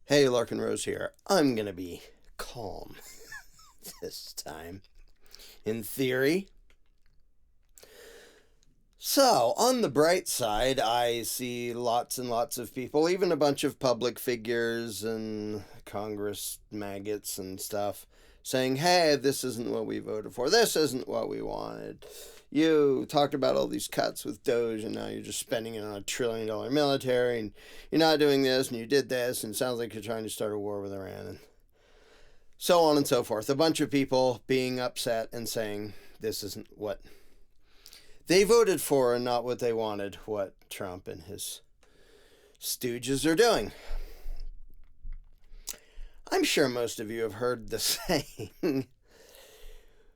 Hey, Larken Rose here. I'm gonna be calm this time, in theory. So, on the bright side, I see lots and lots of people, even a bunch of public figures and Congress maggots and stuff, saying, hey, this isn't what we voted for. This isn't what we wanted. You talked about all these cuts with Doge, and now you're just spending it on $1 trillion military, and you're not doing this, and you did this, and it sounds like you're trying to start a war with Iran, and so on and so forth. A bunch of people being upset and saying this isn't what they voted for and not what they wanted, what Trump and his stooges are doing. I'm sure most of you have heard the saying,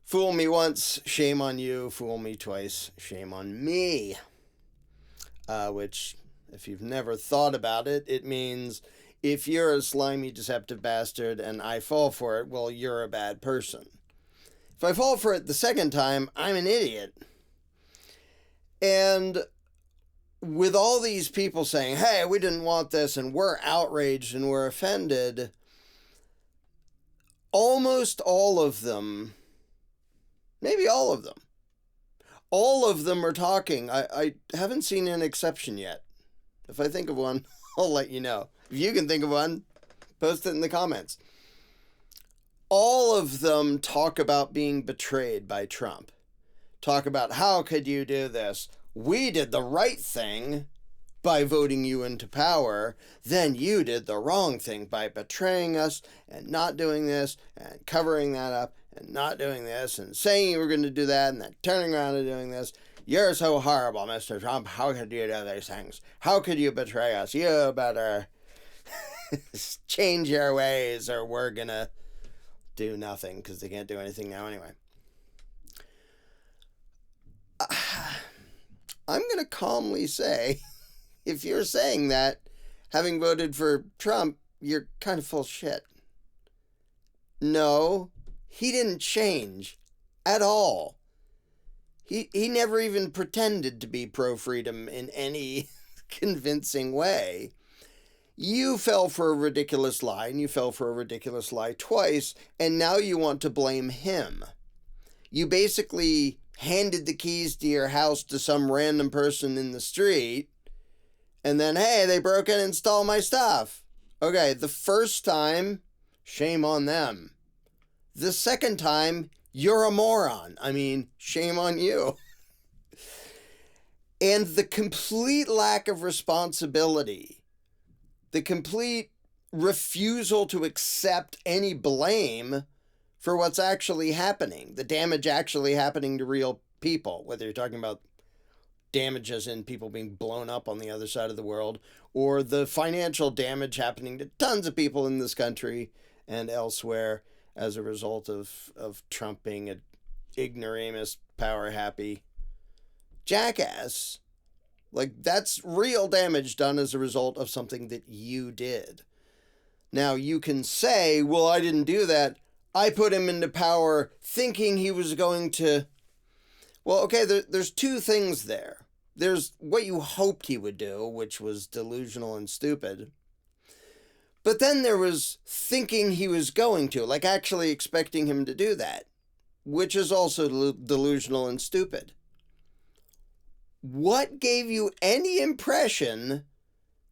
fool me once, shame on you. Fool me twice, shame on me. Which, if you've never thought about it, it means if you're a slimy, deceptive bastard and I fall for it, well, you're a bad person. If I fall for it the second time, I'm an idiot. And with all these people saying, hey, we didn't want this, and we're outraged and we're offended, almost all of them, maybe all of them are talking. I haven't seen an exception yet. If I think of one, I'll let you know. If you can think of one, post it in the comments. All of them talk about being betrayed by Trump. Talk about, how could you do this? We did the right thing by voting you into power. Then you did the wrong thing by betraying us and not doing this and covering that up and not doing this and saying you were going to do that and then turning around and doing this. You're so horrible, Mr. Trump. How could you do these things? How could you betray us? You better change your ways or we're going to do nothing, because they can't do anything now anyway. I'm going to calmly say, if you're saying that, having voted for Trump, you're kind of full of shit. No, he didn't change at all. He never even pretended to be pro-freedom in any convincing way. You fell for a ridiculous lie, and you fell for a ridiculous lie twice, and now you want to blame him. You basically handed the keys to your house to some random person in the street, and then, hey, they broke in and stole my stuff. Okay, the first time, shame on them. The second time, you're a moron. I mean, shame on you. And the complete lack of responsibility, the complete refusal to accept any blame for what's actually happening, the damage actually happening to real people, whether you're talking about damage as in people being blown up on the other side of the world, or the financial damage happening to tons of people in this country and elsewhere as a result of Trump being an ignoramus, power-happy jackass. Like, that's real damage done as a result of something that you did. Now, you can say, well, I didn't do that. I put him into power thinking he was going to... Well, okay, there's two things there. There's what you hoped he would do, which was delusional and stupid. But then there was thinking he was going to, like actually expecting him to do that, which is also delusional and stupid. What gave you any impression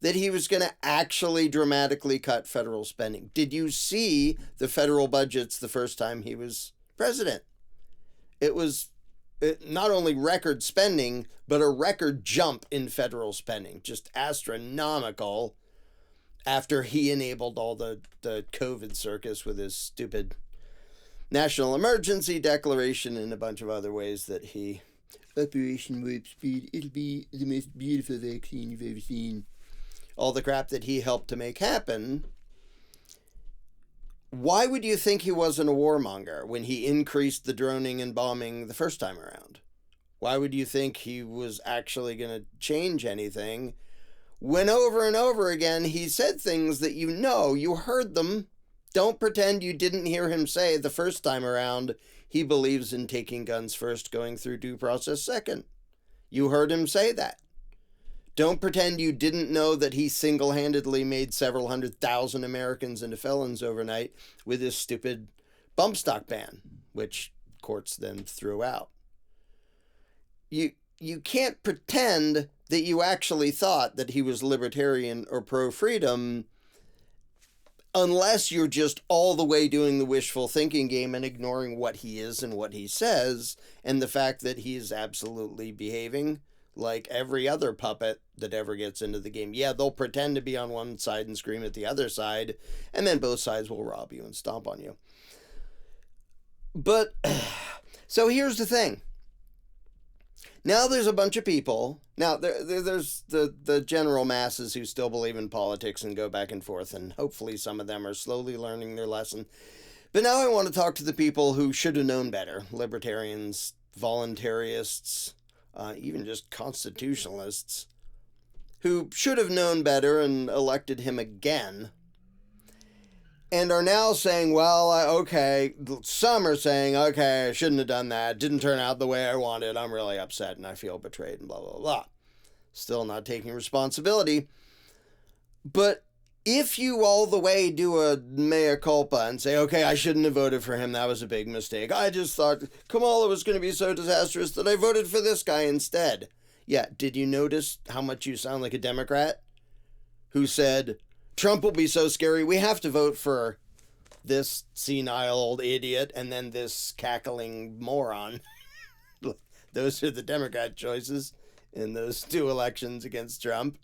that he was going to actually dramatically cut federal spending? Did you see the federal budgets the first time he was president? It was not only record spending, but a record jump in federal spending. Just astronomical after he enabled all the COVID circus with his stupid national emergency declaration and a bunch of other ways that he... Operation Warp Speed, it'll be the most beautiful vaccine you've ever seen. All the crap that he helped to make happen. Why would you think he wasn't a warmonger when he increased the droning and bombing the first time around? Why would you think he was actually going to change anything when over and over again he said things that you heard them? Don't pretend you didn't hear him say the first time around he believes in taking guns first, going through due process second. You heard him say that. Don't pretend you didn't know that he single-handedly made several 100,000 Americans into felons overnight with his stupid bump stock ban, which courts then threw out. You can't pretend that you actually thought that he was libertarian or pro-freedom unless you're just all the way doing the wishful thinking game and ignoring what he is and what he says, and the fact that he is absolutely behaving like every other puppet that ever gets into the game. Yeah, they'll pretend to be on one side and scream at the other side, and then both sides will rob you and stomp on you. But, so here's the thing. Now there's a bunch of people. Now there's the general masses who still believe in politics and go back and forth, and hopefully some of them are slowly learning their lesson. But now I want to talk to the people who should have known better. Libertarians, voluntarists, even just constitutionalists, who should have known better and elected him again, and are now saying, well, okay, some are saying, okay, I shouldn't have done that, didn't turn out the way I wanted, I'm really upset and I feel betrayed and blah, blah, blah. Still not taking responsibility. But if you all the way do a mea culpa and say, okay, I shouldn't have voted for him, that was a big mistake, I just thought Kamala was going to be so disastrous that I voted for this guy instead. Yeah, did you notice how much you sound like a Democrat who said, Trump will be so scary, we have to vote for this senile old idiot and then this cackling moron. Those are the Democrat choices in those two elections against Trump.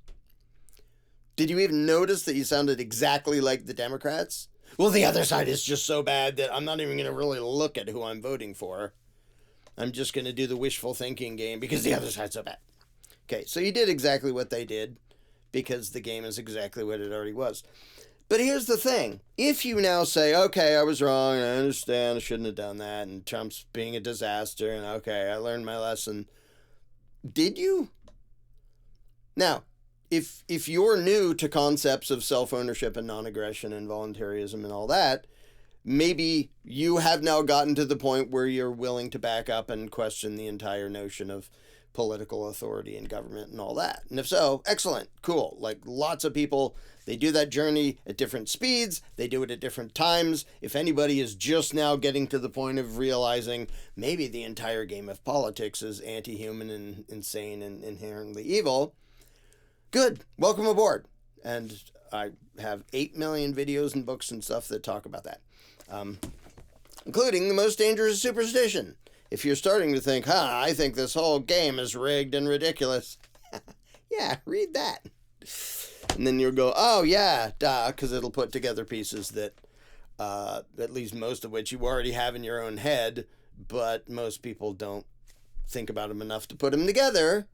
Did you even notice that you sounded exactly like the Democrats? Well, the other side is just so bad that I'm not even going to really look at who I'm voting for. I'm just going to do the wishful thinking game because the other side's so bad. Okay, so you did exactly what they did because the game is exactly what it already was. But here's the thing. If you now say, okay, I was wrong, and I understand I shouldn't have done that, and Trump's being a disaster, and okay, I learned my lesson. Did you? Now, if you're new to concepts of self-ownership and non-aggression and voluntarism and all that, maybe you have now gotten to the point where you're willing to back up and question the entire notion of political authority and government and all that. And if so, excellent, cool. Like lots of people, they do that journey at different speeds. They do it at different times. If anybody is just now getting to the point of realizing maybe the entire game of politics is anti-human and insane and inherently evil, good, welcome aboard. And I have 8 million videos and books and stuff that talk about that, including The Most Dangerous Superstition. If you're starting to think, I think this whole game is rigged and ridiculous, yeah, read that. And then you'll go, oh, yeah, duh, because it'll put together pieces that, at least most of which you already have in your own head, but most people don't think about them enough to put them together.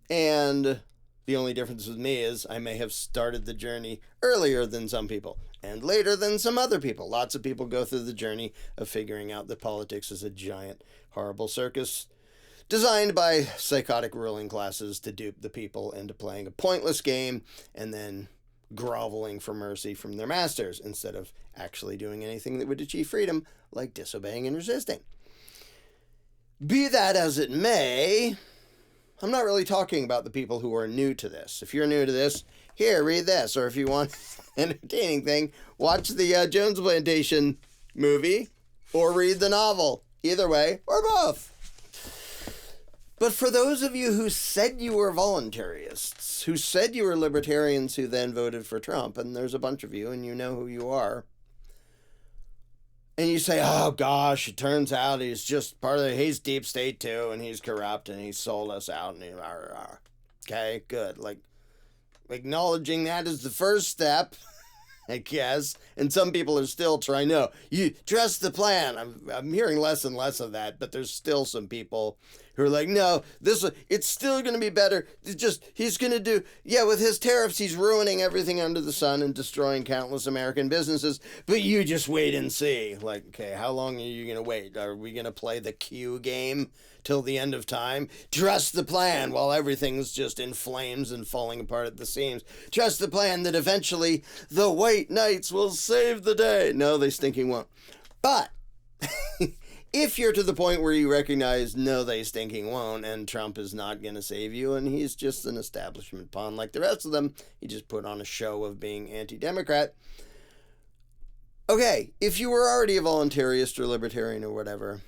And the only difference with me is I may have started the journey earlier than some people and later than some other people. Lots of people go through the journey of figuring out that politics is a giant, horrible circus designed by psychotic ruling classes to dupe the people into playing a pointless game and then groveling for mercy from their masters instead of actually doing anything that would achieve freedom, like disobeying and resisting. Be that as it may, I'm not really talking about the people who are new to this. If you're new to this, here, read this. Or if you want an entertaining thing, watch the Jones Plantation movie or read the novel. Either way, or both. But for those of you who said you were voluntarists, who said you were libertarians who then voted for Trump, and there's a bunch of you and you know who you are, and you say, oh gosh, it turns out he's just he's deep state too, and he's corrupt, and he sold us out, and okay, good. Like, acknowledging that is the first step, I guess, and some people are still trying, no, you trust the plan. I'm hearing less and less of that, but there's still some people who are like, no, it's still going to be better. He's going to do, with his tariffs, he's ruining everything under the sun and destroying countless American businesses, but you just wait and see. Like, okay, how long are you going to wait? Are we going to play the Q game till the end of time? Trust the plan while everything's just in flames and falling apart at the seams. Trust the plan that eventually the white knights will save the day. No, they stinking won't. But If you're to the point where you recognize, no, they stinking won't, and Trump is not going to save you, and he's just an establishment pawn like the rest of them, he just put on a show of being anti-Democrat. Okay, if you were already a voluntarist or libertarian or whatever,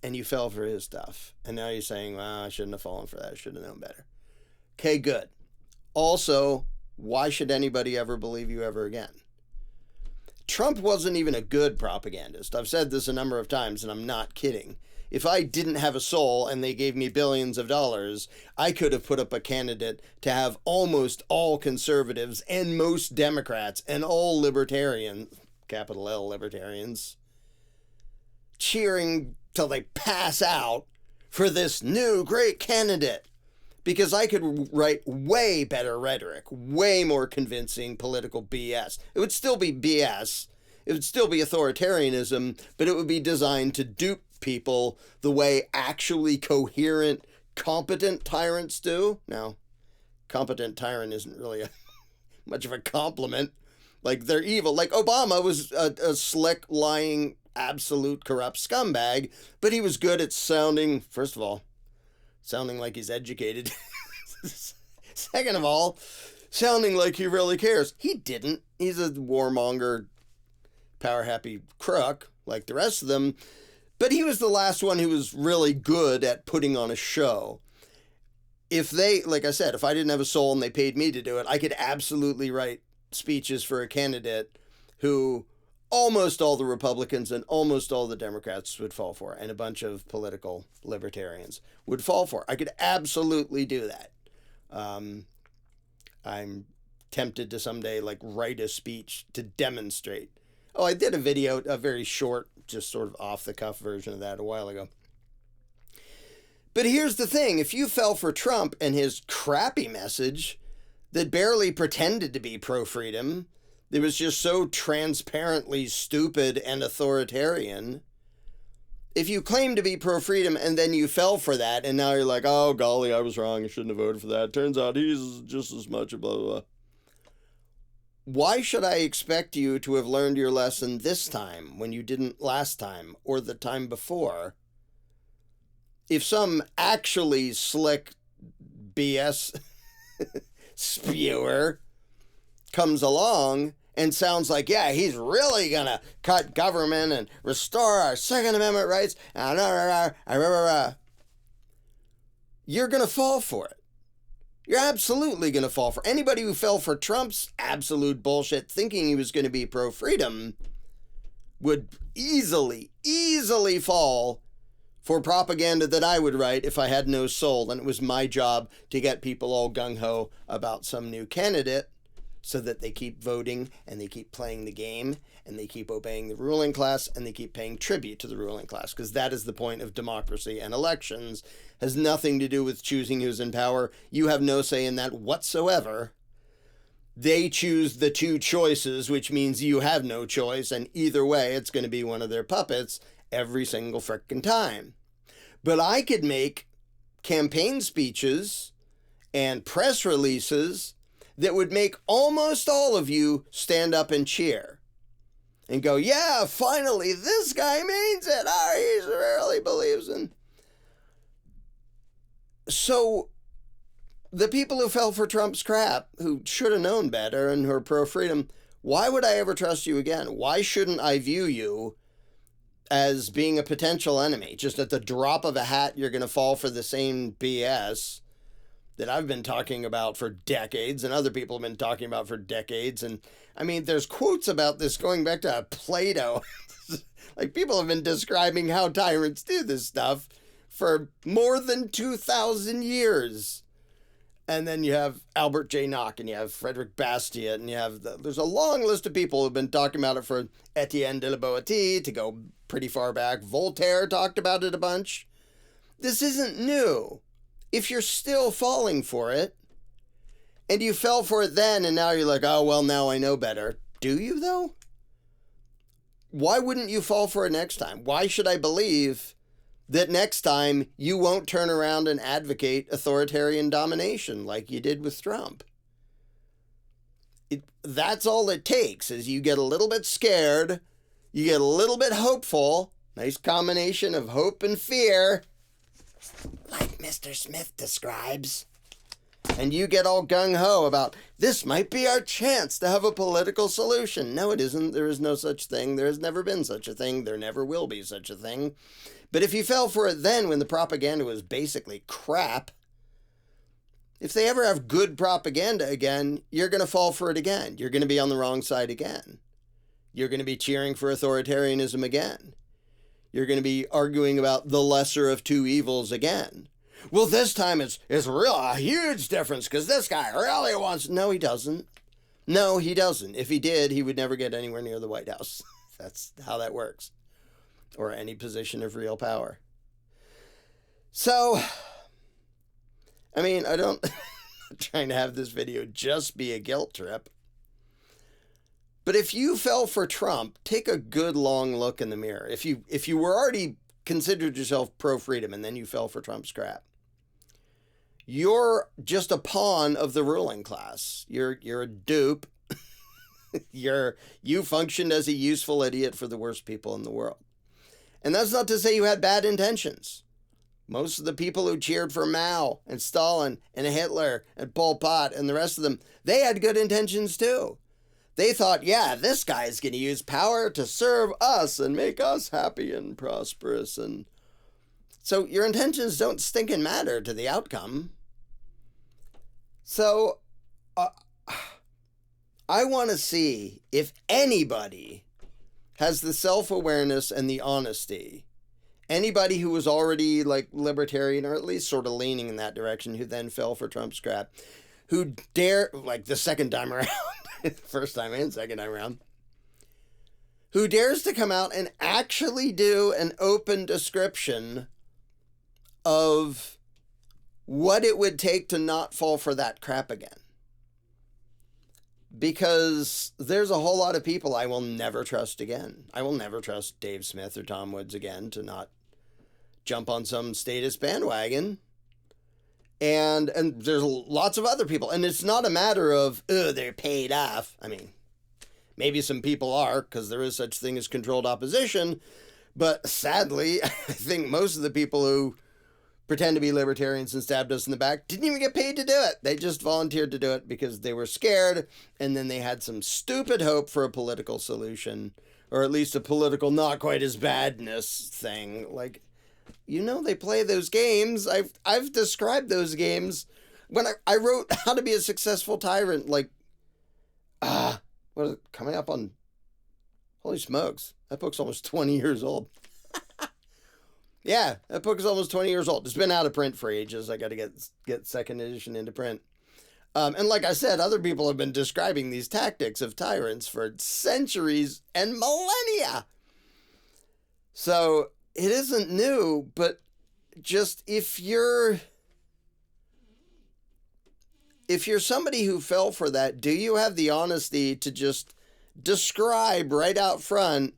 and you fell for his stuff, and now you're saying, well, I shouldn't have fallen for that, I should have known better. Okay, good. Also, why should anybody ever believe you ever again? Trump wasn't even a good propagandist. I've said this a number of times, and I'm not kidding. If I didn't have a soul and they gave me billions of dollars, I could have put up a candidate to have almost all conservatives and most Democrats and all libertarians, capital L libertarians, cheering till they pass out for this new great candidate. Because I could write way better rhetoric, way more convincing political BS. It would still be BS. It would still be authoritarianism, but it would be designed to dupe people the way actually coherent, competent tyrants do. Now, competent tyrant isn't really much of a compliment. Like, they're evil. Like, Obama was a slick, lying, absolute corrupt scumbag, but he was good at sounding, first of all, sounding like he's educated. Second of all, sounding like he really cares. He didn't. He's a warmonger, power-happy crook like the rest of them. But he was the last one who was really good at putting on a show. If they, like I said, if I didn't have a soul and they paid me to do it, I could absolutely write speeches for a candidate who almost all the Republicans and almost all the Democrats would fall for, and a bunch of political libertarians would fall for. I could absolutely do that. I'm tempted to someday write a speech to demonstrate. Oh, I did a video, a very short, just sort of off-the-cuff version of that a while ago. But here's the thing. If you fell for Trump and his crappy message that barely pretended to be pro-freedom, it was just so transparently stupid and authoritarian. If you claim to be pro-freedom and then you fell for that, and now you're like, oh, golly, I was wrong, I shouldn't have voted for that. Turns out he's just as much a blah, blah, blah. Why should I expect you to have learned your lesson this time when you didn't last time or the time before? If some actually slick BS spewer comes along and sounds like, yeah, he's really going to cut government and restore our Second Amendment rights, you're going to fall for it. You're absolutely going to fall for it. Anybody who fell for Trump's absolute bullshit thinking he was going to be pro-freedom would easily fall for propaganda that I would write if I had no soul and it was my job to get people all gung-ho about some new candidate so that they keep voting and they keep playing the game and they keep obeying the ruling class and they keep paying tribute to the ruling class, because that is the point of democracy and elections. Has nothing to do with choosing who's in power. You have no say in that whatsoever. They choose the two choices, which means you have no choice, and either way it's going to be one of their puppets every single frickin' time. But I could make campaign speeches and press releases that would make almost all of you stand up and cheer and go, yeah, finally, this guy means it. Oh, he really believes in. So the people who fell for Trump's crap, who should have known better and who are pro-freedom, why would I ever trust you again? Why shouldn't I view you as being a potential enemy? Just at the drop of a hat, you're going to fall for the same BS that I've been talking about for decades and other people have been talking about for decades. And I mean, there's quotes about this going back to Plato. Like, people have been describing how tyrants do this stuff for more than 2,000 years. And then you have Albert J. Nock and you have Frederick Bastiat and you have, there's a long list of people who've been talking about it for Etienne de la Boétie to go pretty far back. Voltaire talked about it a bunch. This isn't new. If you're still falling for it, and you fell for it then, and now you're like, oh, well, now I know better. Do you, though? Why wouldn't you fall for it next time? Why should I believe that next time you won't turn around and advocate authoritarian domination like you did with Trump? That's all it takes, is you get a little bit scared, you get a little bit hopeful, Nice combination of hope and fear, like Mr. Smith describes. And you get all gung-ho about, this might be our chance to have a political solution. No, it isn't. There is no such thing. There has never been such a thing. There never will be such a thing. But if you fell for it then, when the propaganda was basically crap, if they ever have good propaganda again, you're going to fall for it again. You're going to be on the wrong side again. You're going to be cheering for authoritarianism again. You're going to be arguing about the lesser of two evils again. Well, this time it's real a huge difference because this guy really wants... No, he doesn't. No, he doesn't. If he did, he would never get anywhere near the White House. That's how that works. Or any position of real power. So, I mean, I'm trying to have this video just be a guilt trip. But if you fell for Trump, take a good long look in the mirror. If you were already considered yourself pro-freedom and then you fell for Trump's crap, you're just a pawn of the ruling class. You're a dupe. You functioned as a useful idiot for the worst people in the world. And that's not to say you had bad intentions. Most of the people who cheered for Mao and Stalin and Hitler and Pol Pot and the rest of them, they had good intentions too. They thought, yeah, this guy's going to use power to serve us and make us happy and prosperous. And so your intentions don't stinking matter to the outcome. So I want to see if anybody has the self-awareness and the honesty. Anybody who was already like libertarian or at least sort of leaning in that direction who then fell for Trump's crap, who dare, like the second time around, first time and second time around, who dares to come out and actually do an open description of what it would take to not fall for that crap again. Because there's a whole lot of people I will never trust again. I will never trust Dave Smith or Tom Woods again to not jump on some status bandwagon. And there's lots of other people. And it's not a matter of, oh, they're paid off. I mean, maybe some people are, because there is such thing as controlled opposition. But sadly, I think most of the people who pretend to be libertarians and stabbed us in the back didn't even get paid to do it. They just volunteered to do it because they were scared, and then they had some stupid hope for a political solution, or at least a political not quite as badness thing. Like, you know, they play those games. I've described those games when I wrote How to Be a Successful Tyrant, like, what is it, coming up on, holy smokes, that book's almost 20 years old. Yeah, that book is almost 20 years old. It's been out of print for ages. I got to get second edition into print. And like I said, other people have been describing these tactics of tyrants for centuries and millennia. So it isn't new, but just if you're somebody who fell for that, do you have the honesty to just describe right out front,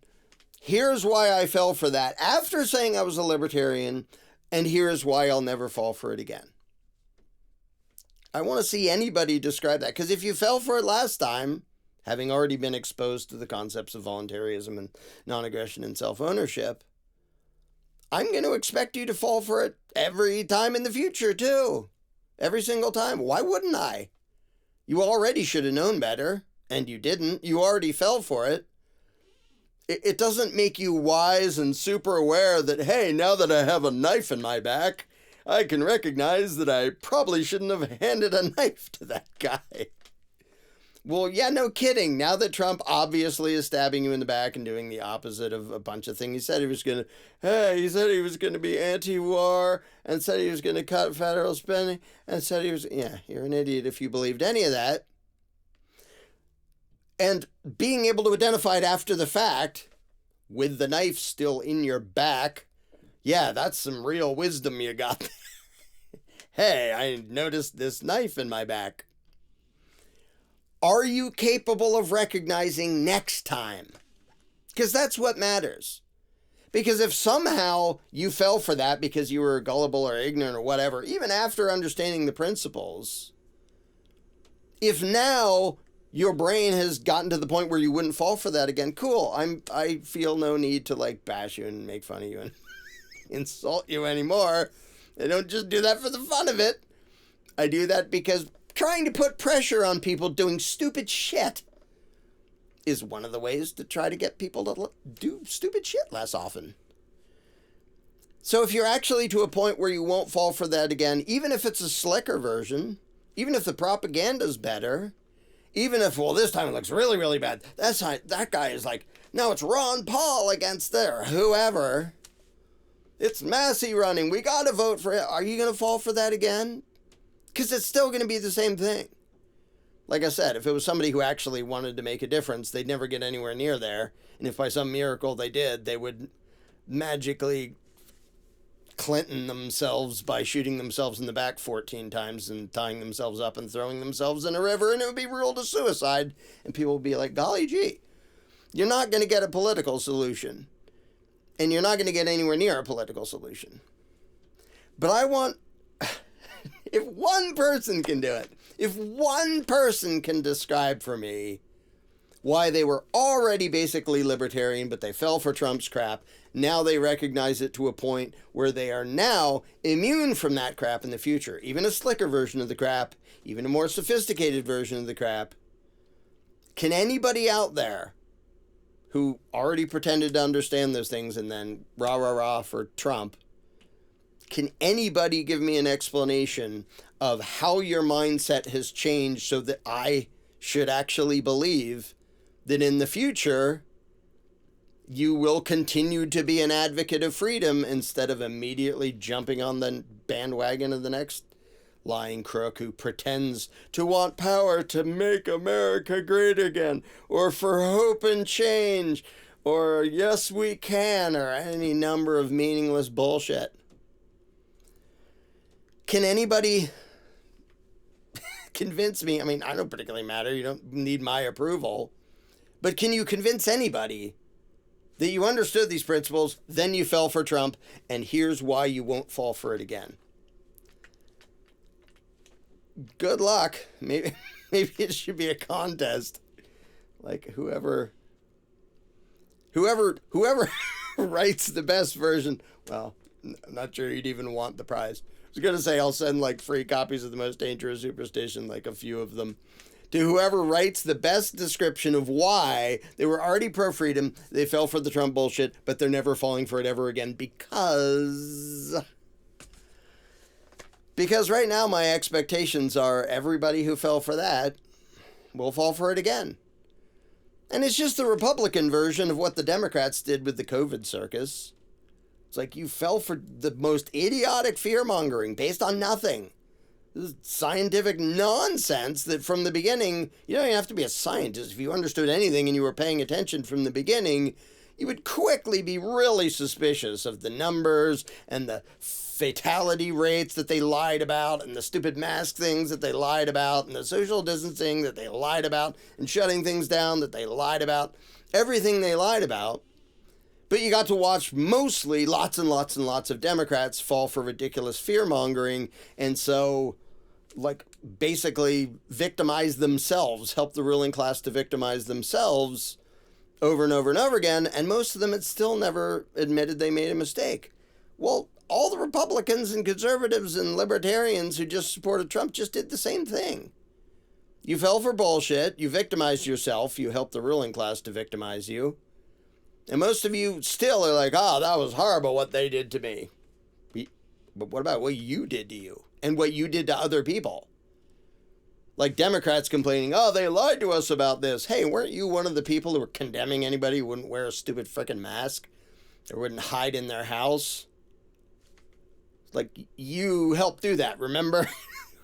here's why I fell for that after saying I was a libertarian, and here's why I'll never fall for it again. I want to see anybody describe that, because if you fell for it last time, having already been exposed to the concepts of voluntarism and non-aggression and self-ownership, I'm going to expect you to fall for it every time in the future too. Every single time. Why wouldn't I? You already should have known better, and you didn't. You already fell for it. It doesn't make you wise and super aware that, hey, now that I have a knife in my back, I can recognize that I probably shouldn't have handed a knife to that guy. Well, yeah, no kidding. Now that Trump obviously is stabbing you in the back and doing the opposite of a bunch of things, he said he was going to be anti-war, and said he was going to cut federal spending, and said he was, yeah, you're an idiot if you believed any of that. And being able to identify it after the fact, with the knife still in your back, yeah, that's some real wisdom you got. Hey, I noticed this knife in my back. Are you capable of recognizing next time? Because that's what matters. Because if somehow you fell for that because you were gullible or ignorant or whatever, even after understanding the principles, if now your brain has gotten to the point where you wouldn't fall for that again. Cool. I feel no need to like bash you and make fun of you and insult you anymore. I don't just do that for the fun of it. I do that because trying to put pressure on people doing stupid shit is one of the ways to try to get people to do stupid shit less often. So if you're actually to a point where you won't fall for that again, even if it's a slicker version, even if the propaganda's better, even if, well, this time it looks really, really bad, that guy is like, no, it's Ron Paul against there, whoever. It's Massey running. We got to vote for it. Are you going to fall for that again? Because it's still going to be the same thing. Like I said, if it was somebody who actually wanted to make a difference, they'd never get anywhere near there. And if by some miracle they did, they would magically Clinton themselves by shooting themselves in the back 14 times and tying themselves up and throwing themselves in a river, and it would be ruled a suicide. And people would be like, golly gee, you're not going to get a political solution. And you're not going to get anywhere near a political solution. But I want, if one person can do it, if one person can describe for me why they were already basically libertarian, but they fell for Trump's crap, now they recognize it to a point where they are now immune from that crap in the future. Even a slicker version of the crap, even a more sophisticated version of the crap. Can anybody out there who already pretended to understand those things and then rah for Trump, can anybody give me an explanation of how your mindset has changed so that I should actually believe that in the future you will continue to be an advocate of freedom instead of immediately jumping on the bandwagon of the next lying crook who pretends to want power to make America great again, or for hope and change, or yes we can, or any number of meaningless bullshit. Can anybody convince me? I mean, I don't particularly matter. You don't need my approval. But can you convince anybody that you understood these principles, then you fell for Trump, and here's why you won't fall for it again? Good luck. Maybe it should be a contest. Like whoever writes the best version. Well, I'm not sure you'd even want the prize. I was going to say I'll send like free copies of The Most Dangerous Superstition, like a few of them, to whoever writes the best description of why they were already pro-freedom, they fell for the Trump bullshit, but they're never falling for it ever again because right now my expectations are everybody who fell for that will fall for it again. And it's just the Republican version of what the Democrats did with the COVID circus. It's like you fell for the most idiotic fear-mongering based on nothing. This is scientific nonsense that from the beginning, you don't even have to be a scientist. If you understood anything and you were paying attention from the beginning, you would quickly be really suspicious of the numbers and the fatality rates that they lied about and the stupid mask things that they lied about and the social distancing that they lied about and shutting things down that they lied about. Everything they lied about. But you got to watch mostly lots and lots and lots of Democrats fall for ridiculous fear-mongering, and so like basically victimize themselves, help the ruling class to victimize themselves over and over and over again, and most of them had still never admitted they made a mistake. Well, all the Republicans and conservatives and libertarians who just supported Trump just did the same thing. You fell for bullshit, you victimized yourself, you helped the ruling class to victimize you, and most of you still are like, oh, that was horrible what they did to me. But what about what you did to you? And what you did to other people? Like Democrats complaining, oh, they lied to us about this. Hey, weren't you one of the people who were condemning anybody who wouldn't wear a stupid frickin' mask? Or wouldn't hide in their house? Like, you helped do that, remember?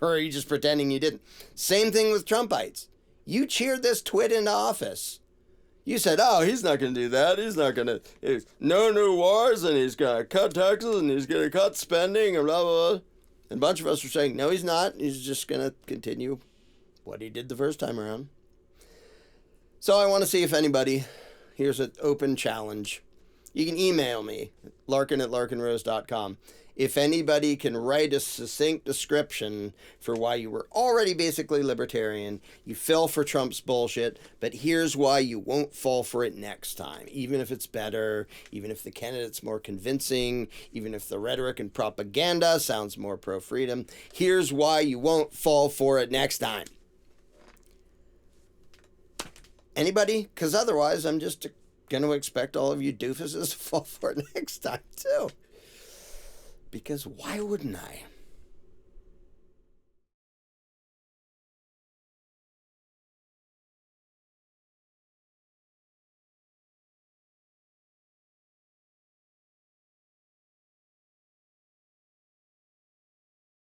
Or are you just pretending you didn't? Same thing with Trumpites. You cheered this twit into office. You said, oh, he's not going to do that. He's not going to, no new wars, and he's going to cut taxes, and he's going to cut spending, and blah, blah, blah. And a bunch of us were saying, no, he's not. He's just going to continue what he did the first time around. So I want to see if anybody, here's an open challenge. You can email me, larken@larkenrose.com. If anybody can write a succinct description for why you were already basically libertarian, you fell for Trump's bullshit, but here's why you won't fall for it next time, even if it's better, even if the candidate's more convincing, even if the rhetoric and propaganda sounds more pro-freedom, here's why you won't fall for it next time. Anybody? Because otherwise I'm just going to expect all of you doofuses to fall for it next time too. Because why wouldn't I?